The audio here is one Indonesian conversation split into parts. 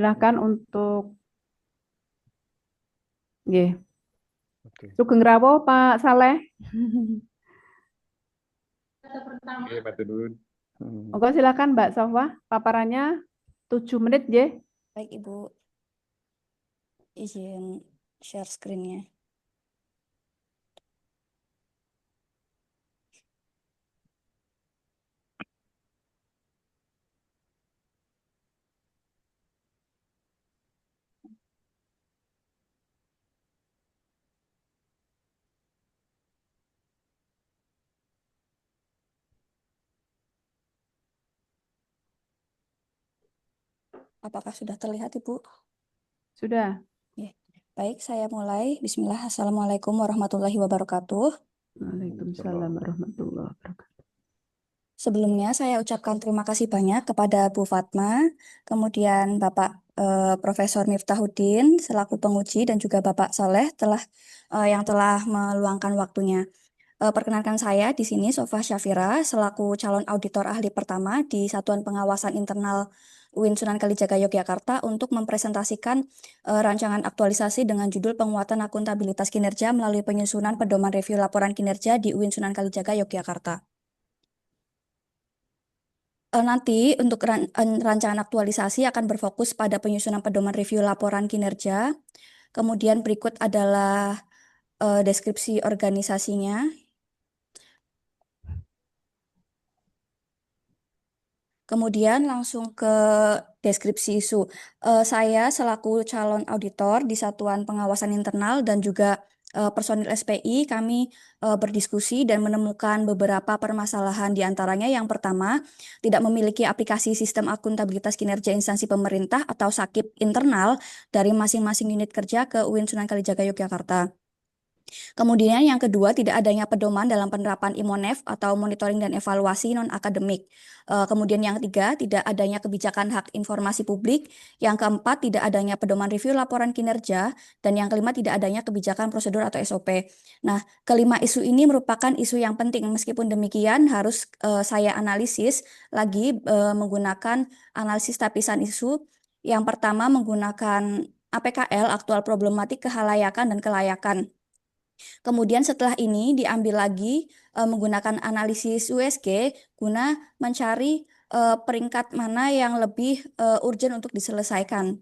Silakan untuk nggih. Oke. Sugeng rawuh Pak Saleh. Oke, matur nuwun. Monggo silakan Mbak Sofwa, paparannya 7 menit nggih. Baik, Ibu, izin share screen-nya. Apakah sudah terlihat, Ibu? Sudah. Ya. Baik, saya mulai. Bismillah. Assalamualaikum warahmatullahi wabarakatuh. Waalaikumsalam warahmatullahi wabarakatuh. Sebelumnya saya ucapkan terima kasih banyak kepada Bu Fatma, kemudian Bapak Profesor Miftahuddin selaku penguji dan juga Bapak Saleh yang telah meluangkan waktunya. Perkenalkan saya di sini Sofa Syafira selaku calon auditor ahli pertama di Satuan Pengawasan Internal UIN Sunan Kalijaga Yogyakarta untuk mempresentasikan rancangan aktualisasi dengan judul Penguatan Akuntabilitas Kinerja melalui penyusunan pedoman review laporan kinerja di UIN Sunan Kalijaga Yogyakarta. Nanti untuk rancangan aktualisasi akan berfokus pada penyusunan pedoman review laporan kinerja. Kemudian berikut adalah deskripsi organisasinya. Kemudian langsung ke deskripsi isu. Saya selaku calon auditor di Satuan Pengawasan Internal dan juga personil SPI, kami berdiskusi dan menemukan beberapa permasalahan di antaranya. Yang pertama, tidak memiliki aplikasi sistem akuntabilitas kinerja instansi pemerintah atau SAKIP internal dari masing-masing unit kerja ke UIN Sunan Kalijaga Yogyakarta. Kemudian yang kedua, tidak adanya pedoman dalam penerapan IMONEF atau monitoring dan evaluasi non-akademik. Kemudian yang ketiga, tidak adanya kebijakan hak informasi publik. Yang keempat, tidak adanya pedoman review laporan kinerja. Dan yang kelima, tidak adanya kebijakan prosedur atau SOP. Nah, kelima isu ini merupakan isu yang penting. Meskipun demikian, harus saya analisis lagi menggunakan analisis tapisan isu. Yang pertama, menggunakan APKL, aktual problematik kehalayakan dan kelayakan. Kemudian setelah ini diambil lagi menggunakan analisis USG guna mencari peringkat mana yang lebih urgent untuk diselesaikan.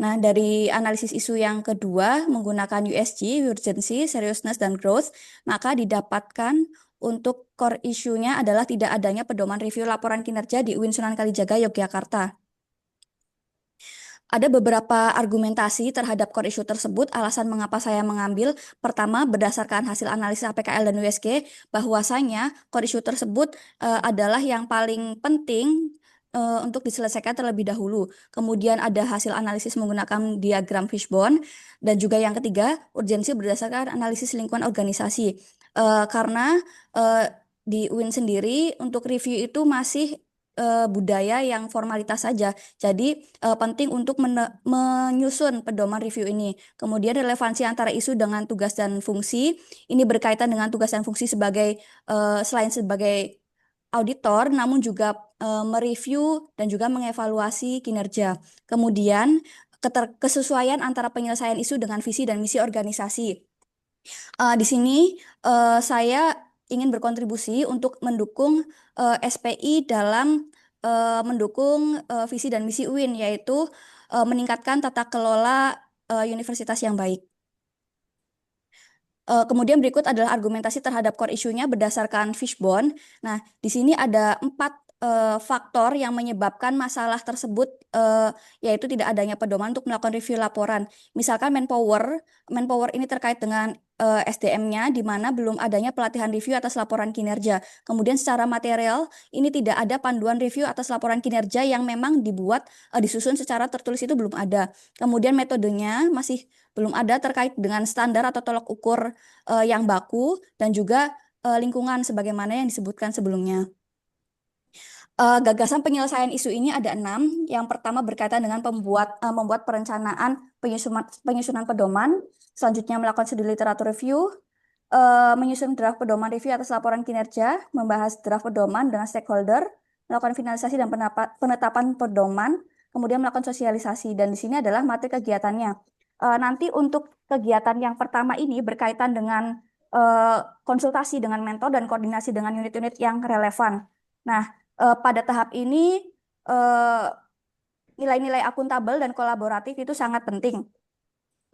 Nah, dari analisis isu yang kedua menggunakan USG, urgency, seriousness, dan growth, maka didapatkan untuk core isunya adalah tidak adanya pedoman review laporan kinerja di UIN Sunan Kalijaga Yogyakarta. Ada beberapa argumentasi terhadap core issue tersebut, alasan mengapa saya mengambil. Pertama, berdasarkan hasil analisis APKL dan USG, bahwasanya core issue tersebut adalah yang paling penting untuk diselesaikan terlebih dahulu. Kemudian ada hasil analisis menggunakan diagram fishbone. Dan juga yang ketiga, urgensi berdasarkan analisis lingkungan organisasi. Karena di UIN sendiri untuk review itu masih budaya yang formalitas saja. Jadi penting untuk menyusun pedoman review ini. Kemudian relevansi antara isu dengan tugas dan fungsi. Ini berkaitan dengan tugas dan fungsi sebagai selain sebagai auditor, namun juga mereview dan juga mengevaluasi kinerja. Kemudian kesesuaian antara penyelesaian isu dengan visi dan misi organisasi. Di sini saya ingin berkontribusi untuk mendukung SPI dalam mendukung visi dan misi UIN, yaitu meningkatkan tata kelola universitas yang baik. Kemudian berikut adalah argumentasi terhadap core isunya berdasarkan Fishbone. Nah, di sini ada 4 faktor yang menyebabkan masalah tersebut, yaitu tidak adanya pedoman untuk melakukan review laporan. Misalkan manpower ini terkait dengan SDM-nya, di mana belum adanya pelatihan review atas laporan kinerja. Kemudian secara material, ini tidak ada panduan review atas laporan kinerja yang memang dibuat, disusun secara tertulis itu belum ada. Kemudian metodenya masih belum ada terkait dengan standar atau tolok ukur yang baku dan juga lingkungan sebagaimana yang disebutkan sebelumnya. Gagasan penyelesaian isu ini ada 6. Yang pertama berkaitan dengan membuat perencanaan penyusunan pedoman, selanjutnya melakukan studi literatur review, menyusun draft pedoman review atas laporan kinerja, membahas draft pedoman dengan stakeholder, melakukan finalisasi dan penetapan pedoman, kemudian melakukan sosialisasi. Dan di sini adalah materi kegiatannya. Nanti untuk kegiatan yang pertama ini berkaitan dengan konsultasi dengan mentor dan koordinasi dengan unit-unit yang relevan. Nah, pada tahap ini eh, nilai-nilai akuntabel dan kolaboratif itu sangat penting.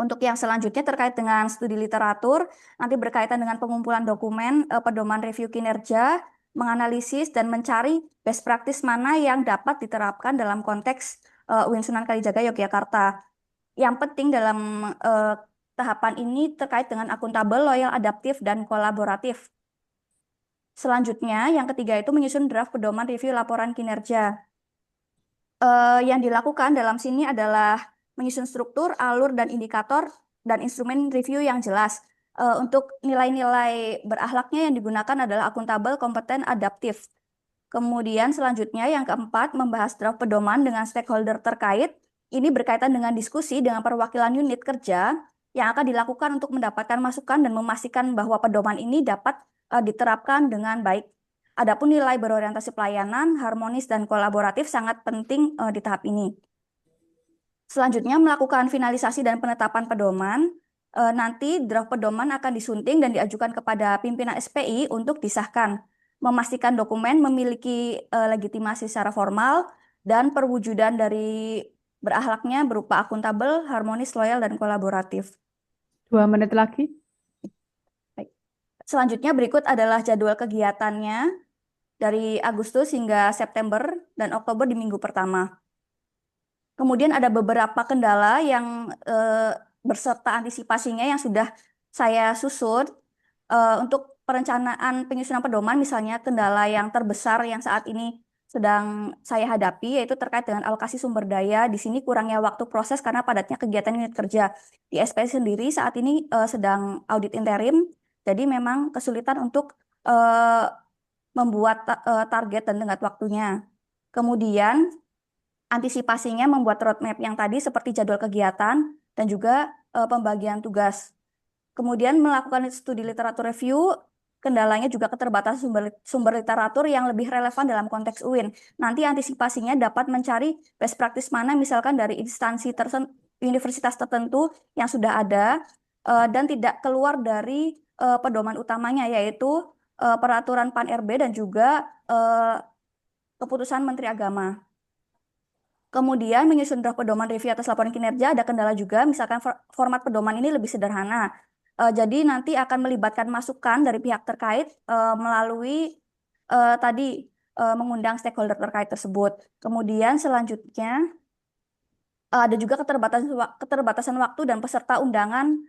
Untuk yang selanjutnya terkait dengan studi literatur, nanti berkaitan dengan pengumpulan dokumen, pedoman review kinerja, menganalisis dan mencari best practice mana yang dapat diterapkan dalam konteks UIN Sunan Kalijaga Yogyakarta. Yang penting dalam tahapan ini terkait dengan akuntabel, loyal, adaptif, dan kolaboratif. Selanjutnya, yang ketiga itu menyusun draft pedoman review laporan kinerja. Yang dilakukan dalam sini adalah menyusun struktur, alur, dan indikator dan instrumen review yang jelas. Untuk nilai-nilai berakhlaknya yang digunakan adalah akuntabel, kompeten, adaptif. Kemudian selanjutnya yang keempat, membahas draft pedoman dengan stakeholder terkait. Ini berkaitan dengan diskusi dengan perwakilan unit kerja yang akan dilakukan untuk mendapatkan masukan dan memastikan bahwa pedoman ini dapat diterapkan dengan baik. Adapun nilai berorientasi pelayanan, harmonis, dan kolaboratif sangat penting di tahap ini. Selanjutnya, melakukan finalisasi dan penetapan pedoman. Nanti draft pedoman akan disunting dan diajukan kepada pimpinan SPI untuk disahkan. Memastikan dokumen memiliki legitimasi secara formal dan perwujudan dari berakhlaknya berupa akuntabel, harmonis, loyal, dan kolaboratif. 2 menit lagi. Selanjutnya berikut adalah jadwal kegiatannya dari Agustus hingga September dan Oktober di minggu pertama. Kemudian ada beberapa kendala yang berserta antisipasinya yang sudah saya susun untuk perencanaan penyusunan pedoman, misalnya kendala yang terbesar yang saat ini sedang saya hadapi yaitu terkait dengan alokasi sumber daya. Di sini kurangnya waktu proses karena padatnya kegiatan unit kerja. Di SPI sendiri saat ini sedang audit interim, jadi memang kesulitan untuk membuat target dan tenggat waktunya. Kemudian antisipasinya membuat roadmap yang tadi seperti jadwal kegiatan dan juga pembagian tugas. Kemudian melakukan studi literatur review, kendalanya juga keterbatasan sumber literatur yang lebih relevan dalam konteks UIN. Nanti antisipasinya dapat mencari best practice mana misalkan dari instansi universitas tertentu yang sudah ada dan tidak keluar dari pedoman utamanya yaitu peraturan PAN-RB dan juga keputusan Menteri Agama. Kemudian menyusun draft pedoman review atas laporan kinerja ada kendala juga, misalkan format pedoman ini lebih sederhana. Jadi nanti akan melibatkan masukan dari pihak terkait melalui tadi mengundang stakeholder terkait tersebut. Kemudian selanjutnya ada juga keterbatasan waktu dan peserta undangan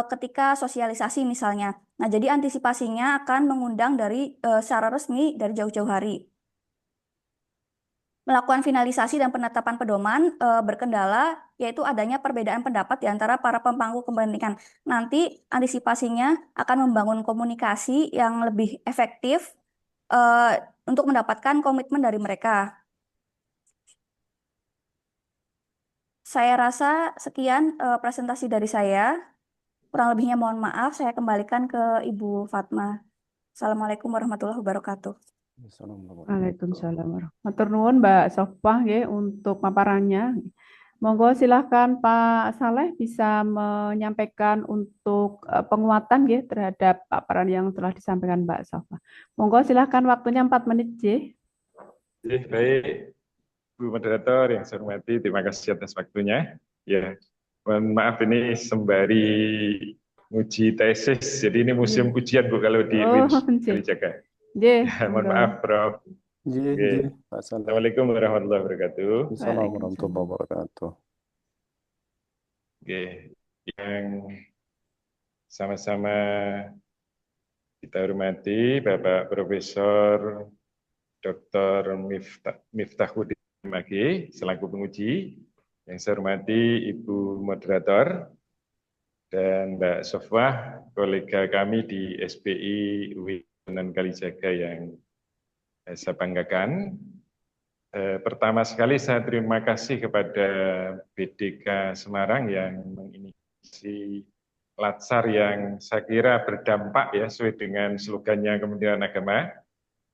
ketika sosialisasi misalnya. Nah, jadi antisipasinya akan mengundang dari secara resmi dari jauh-jauh hari. Melakukan finalisasi dan penetapan pedoman berkendala, yaitu adanya perbedaan pendapat di antara para pemangku kepentingan. Nanti antisipasinya akan membangun komunikasi yang lebih efektif untuk mendapatkan komitmen dari mereka. Saya rasa sekian presentasi dari saya. Kurang lebihnya mohon maaf, saya kembalikan ke Ibu Fatma. Assalamualaikum warahmatullahi wabarakatuh. Waalaikumsalam warahmatullahi. Matur nuwun Mbak Sofah nggih untuk paparannya. Monggo silahkan Pak Saleh bisa menyampaikan untuk penguatan nggih terhadap paparan yang telah disampaikan Mbak Sofah. Monggo silahkan waktunya 4 menit nggih. Baik, Bu Moderator yang saya hormati, terima kasih atas waktunya. Ya, mohon maaf ini sembari uji tesis, jadi ini musim ujian Bu kalau di UIN Kalijaga. Mohon maaf, Prof. Assalamualaikum warahmatullahi wabarakatuh. Assalamualaikum warahmatullahi wabarakatuh. Yang sama-sama kita hormati Bapak Profesor Dr. Miftahuddin Magi selaku penguji, yang saya hormati Ibu Moderator dan Mbak Sofwah, kolega kami di SPI UIN Sunan Kalijaga yang saya banggakan. Pertama sekali saya terima kasih kepada BDK Semarang yang menginisiasi Latsar yang saya kira berdampak ya sesuai dengan slogannya Kementerian Agama,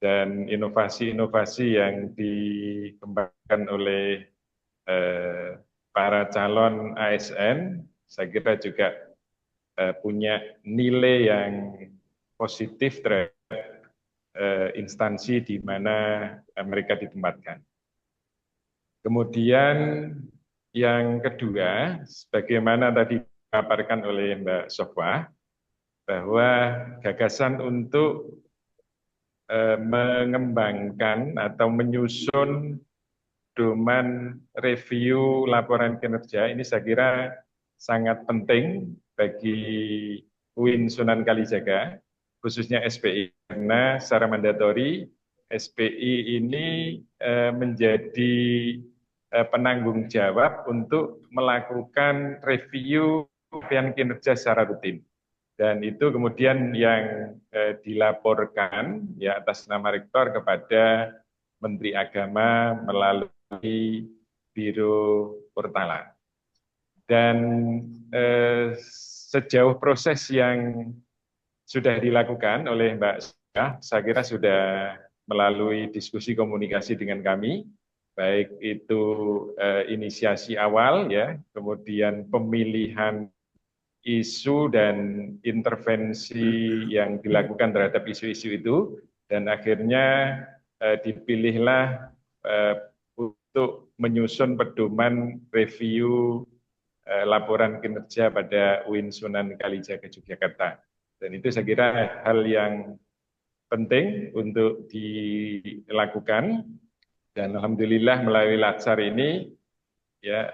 dan inovasi-inovasi yang dikembangkan oleh para calon ASN, saya kira juga punya nilai yang positif terhadap instansi di mana mereka ditempatkan. Kemudian yang kedua, sebagaimana tadi dipaparkan oleh Mbak Sofwa, bahwa gagasan untuk mengembangkan atau menyusun domain review laporan kinerja ini saya kira sangat penting bagi UIN Sunan Kalijaga, khususnya SPI, karena secara mandatori SPI ini menjadi penanggung jawab untuk melakukan review capaian kinerja secara rutin. Dan itu kemudian yang dilaporkan ya atas nama rektor kepada Menteri Agama melalui Biro Pertala. Dan sejauh proses yang sudah dilakukan oleh Mbak Syah, saya kira sudah melalui diskusi komunikasi dengan kami, baik itu inisiasi awal ya, kemudian pemilihan isu dan intervensi yang dilakukan terhadap isu-isu itu, dan akhirnya dipilihlah untuk menyusun pedoman review laporan kinerja pada UIN Sunan Kalijaga Yogyakarta. Dan itu saya kira hal yang penting untuk dilakukan, dan alhamdulillah melalui Latsar ini ya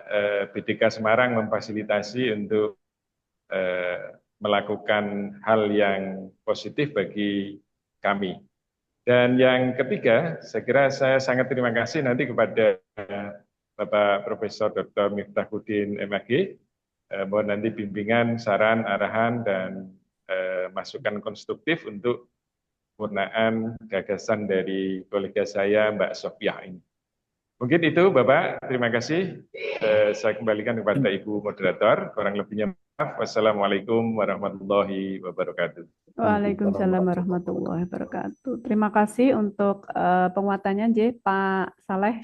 BDK Semarang memfasilitasi untuk melakukan hal yang positif bagi kami. Dan yang ketiga, saya kira saya sangat terima kasih nanti kepada Bapak Profesor Dr. Miftahudin MAG, mohon nanti bimbingan, saran, arahan, dan masukan konstruktif untuk penggunaan gagasan dari kolega saya Mbak Sofiah ini. Mungkin itu Bapak, terima kasih. Saya kembalikan kepada Ibu Moderator, kurang lebihnya maaf. Wassalamualaikum warahmatullahi wabarakatuh. Waalaikumsalam warahmatullahi wabarakatuh. Terima kasih untuk penguatannya, Pak Saleh.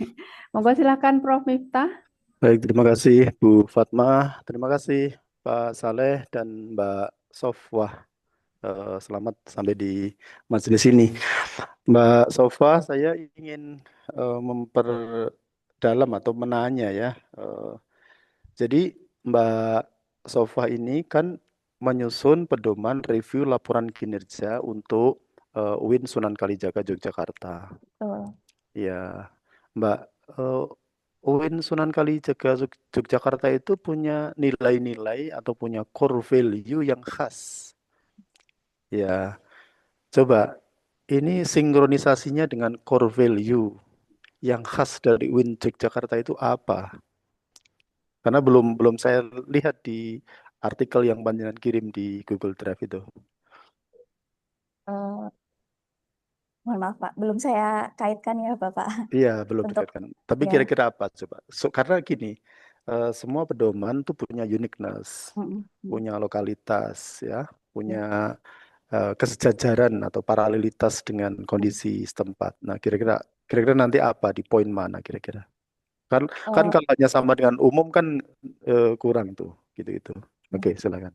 Monggo silakan Prof. Miftah. Baik, terima kasih Bu Fatma, terima kasih Pak Saleh dan Mbak Sofwa. Selamat sampai di majelis ini. Mbak Sofwa, saya ingin memperdalam atau menanya ya. Jadi Mbak Sofwa ini kan menyusun pedoman review laporan kinerja untuk UIN Sunan Kalijaga Yogyakarta. Betul. Ya, Mbak, UIN Sunan Kalijaga Yogyakarta itu punya nilai-nilai atau punya core value yang khas. Ya, coba ini sinkronisasinya dengan core value yang khas dari UIN Yogyakarta itu apa? Karena belum saya lihat di artikel yang panjenengan kirim di Google Drive itu. Eh, Mohon maaf Pak, belum saya kaitkan ya Bapak. Iya, belum Untuk dikaitkan. Tapi ya, kira-kira apa coba? Karena gini, semua pedoman tuh punya uniqueness, punya lokalitas, ya, punya kesejajaran atau paralelitas dengan kondisi setempat. Nah, kira-kira nanti apa di poin mana kira-kira? Kan kalau hanya sama dengan umum kan kurang tuh, gitu-gitu. Oke, silakan.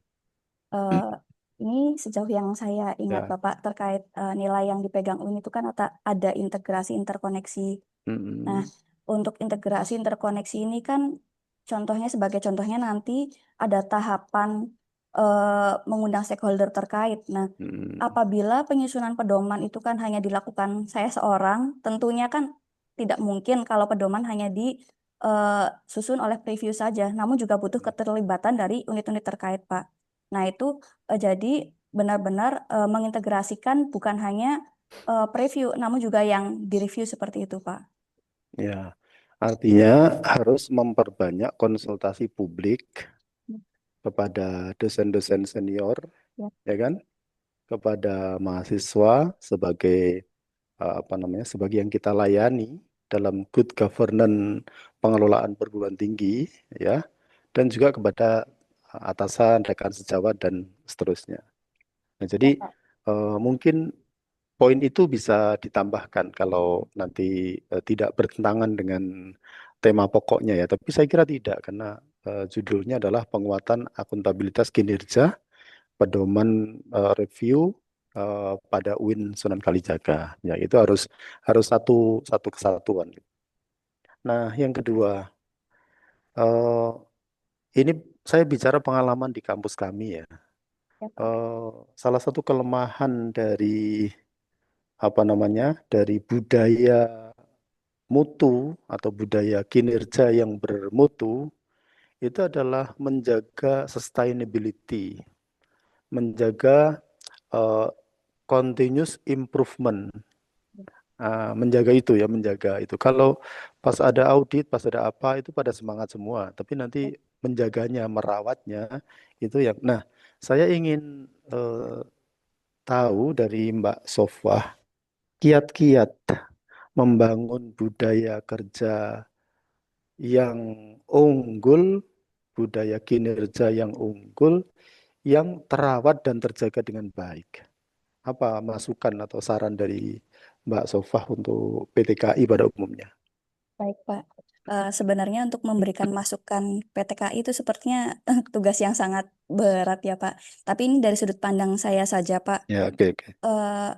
ini sejauh yang saya ingat Ya. Bapak terkait nilai yang dipegang UIN itu kan ada integrasi interkoneksi. Nah, untuk integrasi interkoneksi ini kan sebagai contohnya nanti ada tahapan mengundang stakeholder terkait. Nah, apabila penyusunan pedoman itu kan hanya dilakukan saya seorang, tentunya kan tidak mungkin kalau pedoman hanya disusun oleh preview saja, namun juga butuh keterlibatan dari unit-unit terkait, Pak. Nah, itu jadi benar-benar mengintegrasikan bukan hanya preview, namun juga yang direview seperti itu, Pak. Ya, artinya harus memperbanyak konsultasi publik kepada dosen-dosen senior, ya kan, kepada mahasiswa sebagai sebagai yang kita layani dalam good governance pengelolaan perguruan tinggi, ya, dan juga kepada atasan, rekan sejawat dan seterusnya. Nah, jadi mungkin poin itu bisa ditambahkan kalau nanti tidak bertentangan dengan tema pokoknya ya. Tapi saya kira tidak, karena judulnya adalah penguatan akuntabilitas kinerja, pedoman review pada UIN Sunan Kalijaga. Ya, itu harus satu satu kesatuan. Nah, yang kedua, eh, ini saya bicara pengalaman di kampus kami ya. Ya, Pak. Salah satu kelemahan dari apa namanya, dari budaya mutu atau budaya kinerja yang bermutu itu adalah menjaga sustainability, menjaga eh, continuous improvement. Menjaga itu ya, menjaga itu. Kalau pas ada audit, pas ada apa, itu pada semangat semua. Tapi nanti menjaganya, merawatnya, itu yang. Nah, saya ingin tahu dari Mbak Sofwah, kiat-kiat membangun budaya kerja yang unggul, budaya kinerja yang unggul, yang terawat dan terjaga dengan baik. Apa masukan atau saran dari Mbak Sofah untuk PTKI pada umumnya? Baik, Pak. Sebenarnya untuk memberikan masukan PTKI itu sepertinya tugas yang sangat berat ya, Pak. Tapi ini dari sudut pandang saya saja, Pak. Ya, oke, oke. Eh,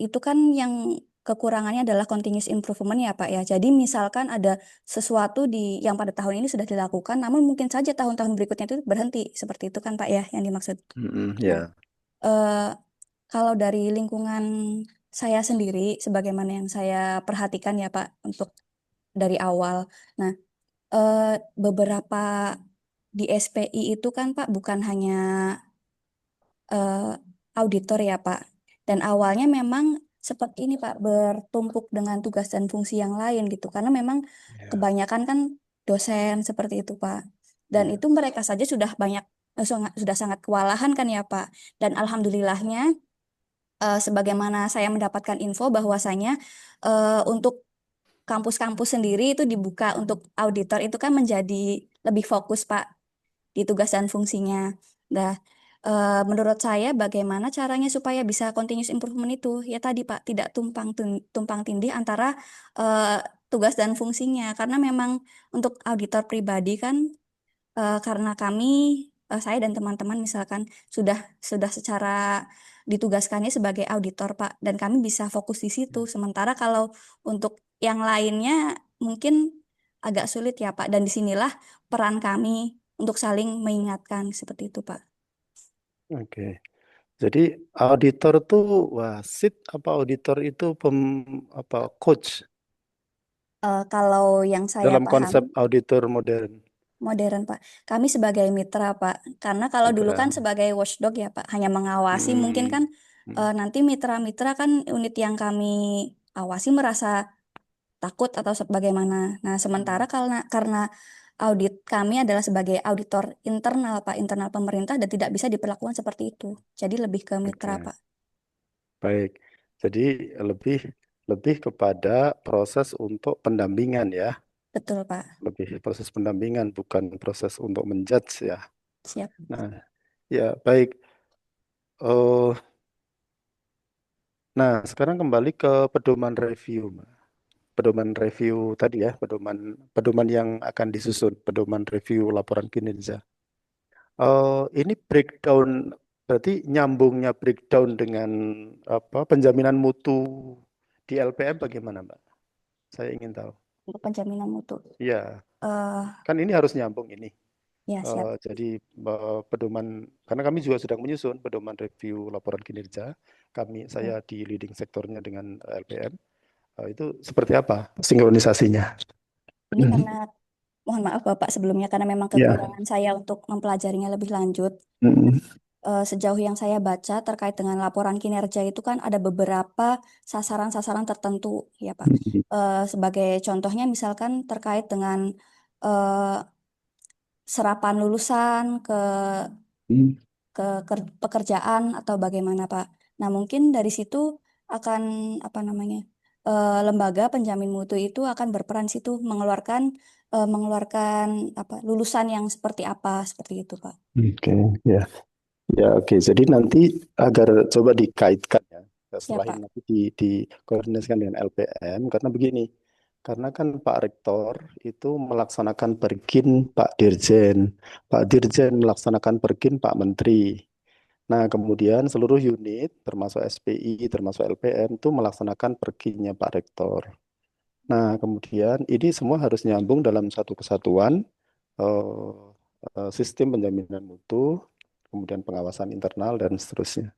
itu kan yang kekurangannya adalah continuous improvement ya, Pak ya. Jadi misalkan ada sesuatu yang pada tahun ini sudah dilakukan, namun mungkin saja tahun-tahun berikutnya itu berhenti. Seperti itu kan, Pak ya, yang dimaksud. Nah, Ya, eh, kalau dari lingkungan saya sendiri, sebagaimana yang saya perhatikan ya, Pak, untuk dari awal. Nah, beberapa di SPI itu kan Pak bukan hanya eh, auditor ya Pak. Dan awalnya memang seperti ini Pak, bertumpuk dengan tugas dan fungsi yang lain gitu. Karena memang ya, kebanyakan kan dosen seperti itu Pak. Dan ya. itu mereka saja sudah banyak, sudah sangat kewalahan kan ya Pak. Dan alhamdulillahnya, sebagaimana saya mendapatkan info bahwasanya untuk kampus-kampus sendiri itu dibuka untuk auditor itu kan menjadi lebih fokus Pak di tugas dan fungsinya. Nah, menurut saya bagaimana caranya supaya bisa continuous improvement itu? Ya tadi Pak, tidak tumpang tindih antara eh, tugas dan fungsinya. Karena memang untuk auditor pribadi kan, karena kami, saya dan teman-teman misalkan sudah secara ditugaskannya sebagai auditor Pak, dan kami bisa fokus di situ. Sementara kalau untuk yang lainnya mungkin agak sulit ya Pak, dan disinilah peran kami untuk saling mengingatkan seperti itu Pak. Oke. Jadi auditor tuh wasit apa auditor itu apa coach Kalau yang saya dalam pahami konsep auditor modern modern Pak, kami sebagai mitra Pak, karena kalau dulu kan mitra. sebagai watchdog ya Pak, hanya mengawasi mungkin kan, Hmm, hmm, nanti mitra-mitra kan unit yang kami awasi merasa takut atau bagaimana. Nah, sementara hmm. karena audit kami adalah sebagai auditor internal Pak, internal pemerintah dan tidak bisa diperlakukan seperti itu. Jadi lebih ke mitra Oke, Pak. baik. Jadi lebih lebih kepada proses untuk pendampingan ya, Betul Pak. lebih proses pendampingan bukan proses untuk menjudge ya. Siap. Nah, ya baik. Oh, nah sekarang kembali ke pedoman review, Mbak. Pedoman review tadi ya, pedoman pedoman yang akan disusun, pedoman review laporan kinerja. Ini breakdown berarti nyambungnya breakdown dengan apa penjaminan mutu di LPM bagaimana, Mbak? Saya ingin tahu. Untuk penjaminan mutu. Iya, eh kan ini harus nyambung ini. ya siap. Jadi pedoman karena kami juga sedang menyusun pedoman review laporan kinerja. Saya Baik. di leading sektornya dengan LPM. Itu seperti apa sinkronisasinya? Ini karena mohon maaf Bapak sebelumnya karena memang Ya. kekurangan saya untuk mempelajarinya lebih lanjut. Nah, Mm. sejauh yang saya baca terkait dengan laporan kinerja itu kan ada beberapa sasaran-sasaran tertentu ya Pak. Sebagai contohnya misalkan terkait dengan eh, serapan lulusan ke pekerjaan atau bagaimana Pak. Nah, mungkin dari situ akan apa namanya? Lembaga penjamin mutu itu akan berperan situ mengeluarkan apa lulusan yang seperti apa seperti itu Pak. Oke, ya. Ya, oke. Jadi nanti agar coba dikaitkan ya, setelah Siap ini Pak. nanti dikoordinasikan dengan LPM karena begini, Karena kan Pak Rektor itu melaksanakan pergin Pak Dirjen. Pak Dirjen melaksanakan pergin Pak Menteri. Nah, kemudian seluruh unit, termasuk SPI, termasuk LPM, itu melaksanakan perginnya Pak Rektor. Nah, kemudian ini semua harus nyambung dalam satu kesatuan, eh, sistem penjaminan mutu, kemudian pengawasan internal, dan seterusnya.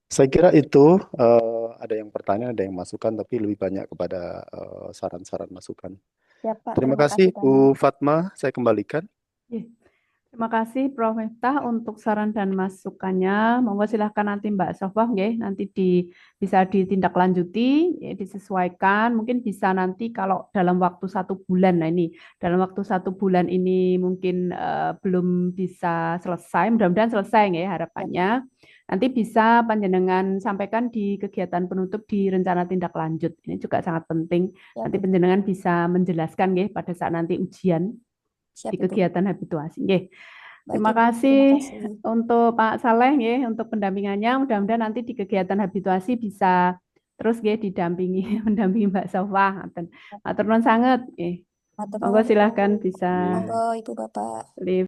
Saya kira itu ada yang pertanyaan, ada yang masukan, tapi lebih banyak kepada saran-saran masukan. Ya, Pak. Terima Terima kasih kasih Bu banyak. Fatma, saya kembalikan. Iya. Terima kasih Prof. Miftah untuk saran dan masukannya. Monggo silahkan nanti Mbak Sofah, nggih, nanti bisa ditindaklanjuti, ya, disesuaikan. Mungkin bisa nanti kalau dalam waktu 1 bulan. Nah ini dalam waktu 1 bulan ini mungkin belum bisa selesai. Mudah-mudahan selesai ya harapannya. Nanti bisa panjenengan sampaikan di kegiatan penutup di rencana tindak lanjut. Ini juga sangat penting. Ya, Nanti Bu. panjenengan bisa menjelaskan nggih pada saat nanti ujian Siap, di Ibu. kegiatan habituasi. Nggih. Baik, Terima Ibu. Terima kasih kasih. untuk Pak Saleh nggih untuk pendampingannya. Mudah-mudahan nanti di kegiatan habituasi bisa terus nggih didampingi mendampingi Mbak Sofa. Matur nuwun sanget nggih. Matur Monggo nuwun, Ibu. silahkan bisa Monggo, Ibu Bapak. live.